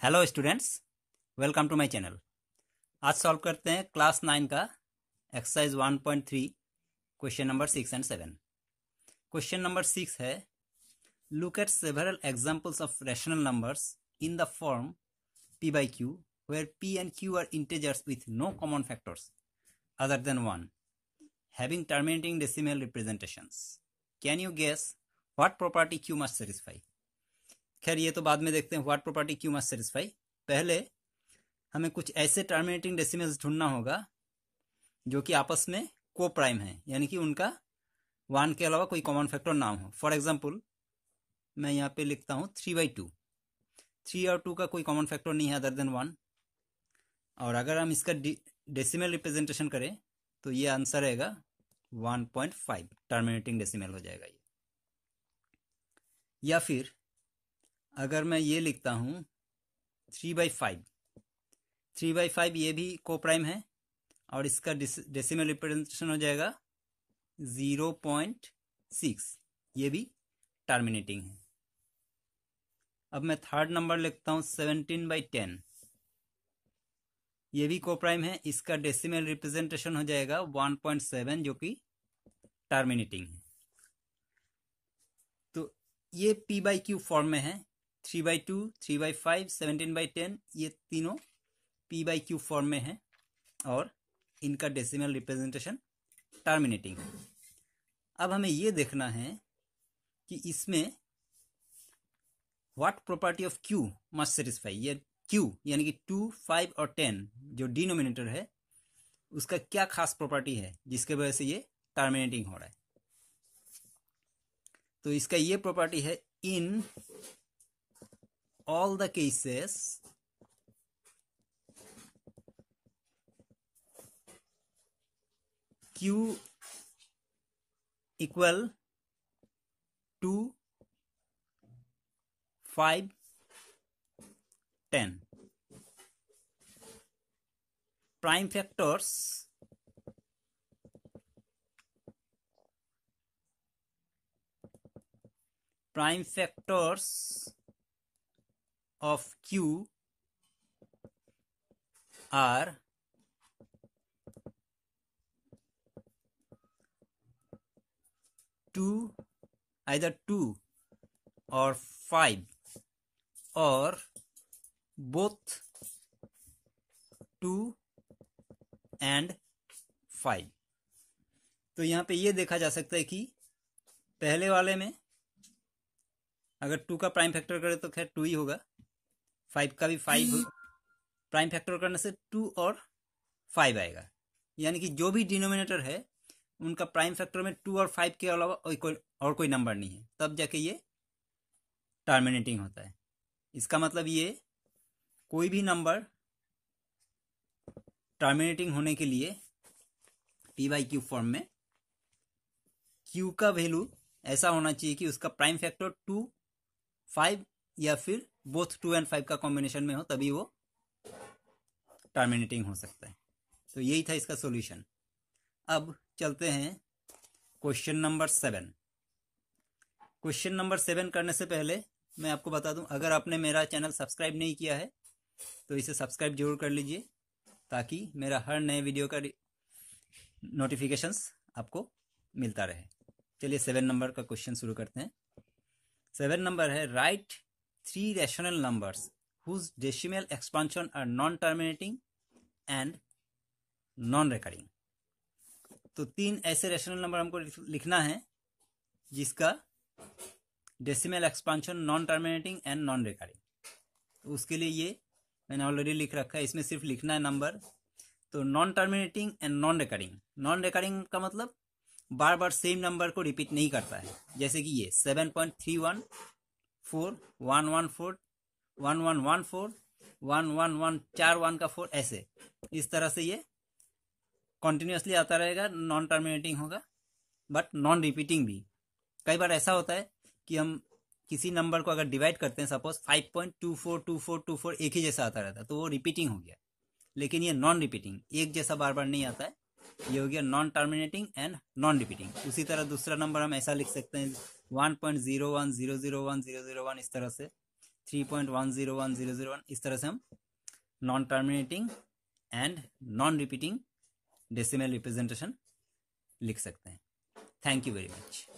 Hello students, welcome to my channel. आज solve करते हैं क्लास 9 का exercise 1.3 question number 6 and 7। Question number 6 है, look at several examples of rational numbers in the form p by q where p and q are integers with no common factors other than 1 having terminating decimal representations. Can you guess what property q must satisfy? खैर ये तो बाद में देखते हैं what property Q must satisfy. पहले हमें कुछ ऐसे टर्मिनेटिंग डेसिमल्स ढूंढना होगा जो कि आपस में को प्राइम है, यानी कि उनका 1 के अलावा कोई कॉमन फैक्टर ना हो। फॉर एग्जांपल मैं यहाँ पे लिखता हूँ 3/2। 3 और 2 का कोई कॉमन फैक्टर नहीं है अदर देन 1। और अगर हम इसका डेसिमल रिप्रेजेंटेशन करें तो ये आंसर रहेगा 1.5 टर्मिनेटिंग डेसिमल हो जाएगा ये। या फिर अगर मैं ये लिखता हूँ 3/5, 3/5 ये भी को प्राइम है और इसका डेसिमल रिप्रेजेंटेशन हो जाएगा 0.6, ये भी टर्मिनेटिंग है। अब मैं थर्ड नंबर लिखता हूँ 17/10, ये भी को प्राइम है, इसका डेसिमल रिप्रेजेंटेशन हो जाएगा 1.7 जो कि टर्मिनेटिंग है। तो ये p by q फॉर्म में है। 3/2, 3/5, 17/10 ये तीनों p by q फॉर्म में है और इनका डेसिमल रिप्रेजेंटेशन टर्मिनेटिंग है। अब हमें ये देखना है कि इसमें what property of q must satisfy. ये q यानी कि 2, 5 और 10 जो डिनोमिनेटर है उसका क्या खास प्रॉपर्टी है जिसके वजह से ये टर्मिनेटिंग हो रहा है। तो इसका ये प्रॉपर्टी है, इन all the cases q equal to 5, 10 prime factors of q are either 2 or 5 or both 2 and 5। तो यहाँ पे ये देखा जा सकता है कि पहले वाले में अगर 2 का प्राइम फैक्टर करें तो खैर 2 ही होगा, 5 का भी 5 प्राइम फैक्टर करने से 2 और 5 आएगा। यानी कि जो भी डिनोमिनेटर है उनका प्राइम फैक्टर में 2 और 5 के अलावा और कोई नंबर नहीं है, तब जाके ये टर्मिनेटिंग होता है। इसका मतलब ये कोई भी नंबर टर्मिनेटिंग होने के लिए p by q फॉर्म में q का वैल्यू ऐसा होना चाहिए कि उसका प्राइम फैक्टर 2, 5 या फिर बोथ 2 एंड 5 का कॉम्बिनेशन में हो, तभी वो टर्मिनेटिंग हो सकता है। तो यही था इसका सॉल्यूशन। अब चलते हैं क्वेश्चन नंबर 7। क्वेश्चन नंबर 7 करने से पहले मैं आपको बता दूं, अगर आपने मेरा चैनल सब्सक्राइब नहीं किया है तो इसे सब्सक्राइब जरूर कर लीजिए ताकि मेरा हर नए वीडियो का नोटिफिकेशंस आपको मिलता रहे। चलिए 7 नंबर का क्वेश्चन शुरू करते हैं। 7 नंबर है, write 3 rational numbers whose decimal expansion are non terminating and non recurring. तो 3 ऐसे रैशनल नंबर हमको लिखना है जिसका decimal expansion non terminating and non recurring. तो उसके लिए ये मैंने ऑलरेडी लिख रखा है, इसमें सिर्फ लिखना है नंबर। तो non terminating and non recurring. Non recurring का मतलब बार बार सेम नंबर को रिपीट नहीं करता है, जैसे कि ये 7.314, 114, 1114, 11141 का 4, ऐसे इस तरह से ये कॉन्टिन्यूसली आता रहेगा, नॉन टर्मिनेटिंग होगा बट नॉन रिपीटिंग भी। कई बार ऐसा होता है कि हम किसी नंबर को अगर डिवाइड करते हैं, सपोज 5.242424 एक ही जैसा आता रहता है तो वो रिपीटिंग हो गया, लेकिन ये नॉन रिपीटिंग, एक जैसा बार बार नहीं आता है, ये हो गया non terminating and non repeating. उसी तरह दूसरा नंबर हम ऐसा लिख सकते हैं 1.01001001001 इस तरह से 3.101001, इस तरह से हम non terminating and non repeating decimal representation लिख सकते हैं। Thank you very much.